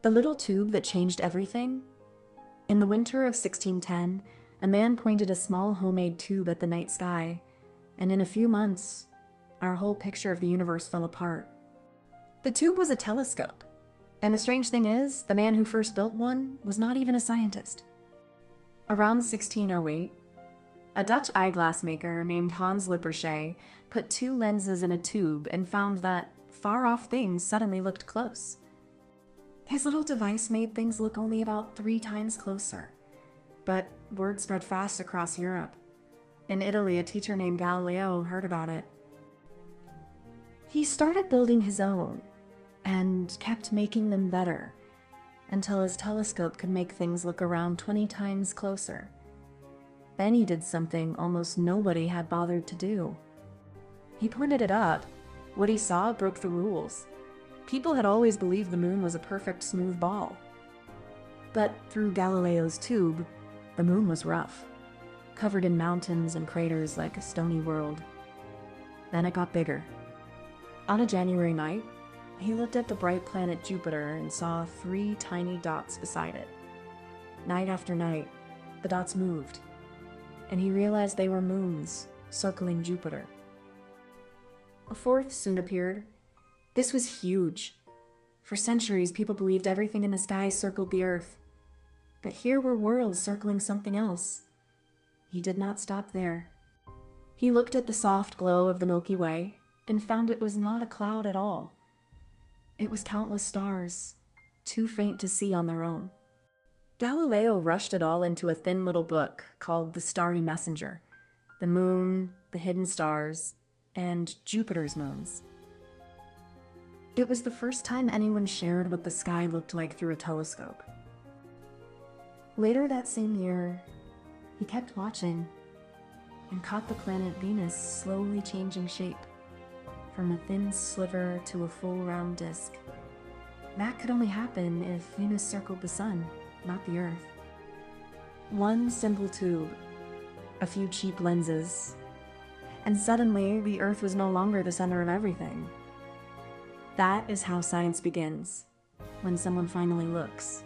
The little tube that changed everything? In the winter of 1610, a man pointed a small homemade tube at the night sky, and in a few months, our whole picture of the universe fell apart. The tube was a telescope, and the strange thing is, the man who first built one was not even a scientist. Around 1608, a Dutch eyeglass maker named Hans Lippershey put two lenses in a tube and found that far-off things suddenly looked close. His little device made things look only about 3 times closer. But word spread fast across Europe. In Italy, a teacher named Galileo heard about it. He started building his own, and kept making them better, until his telescope could make things look around 20 times closer. Then he did something almost nobody had bothered to do. He pointed it up. What he saw broke the rules. People had always believed the moon was a perfect smooth ball. But through Galileo's tube, the moon was rough, covered in mountains and craters like a stony world. Then it got bigger. On a January night, he looked at the bright planet Jupiter and saw 3 tiny dots beside it. Night after night, the dots moved, and he realized they were moons circling Jupiter. A 4th soon appeared. This was huge. For centuries, people believed everything in the sky circled the Earth. But here were worlds circling something else. He did not stop there. He looked at the soft glow of the Milky Way and found it was not a cloud at all. It was countless stars, too faint to see on their own. Galileo rushed it all into a thin little book called the Starry Messenger: the moon, the hidden stars, and Jupiter's moons. It was the first time anyone shared what the sky looked like through a telescope. Later that same year, he kept watching and caught the planet Venus slowly changing shape, from a thin sliver to a full round disk. That could only happen if Venus circled the sun, not the Earth. One simple tube, a few cheap lenses, and suddenly the Earth was no longer the center of everything. That is how science begins, when someone finally looks.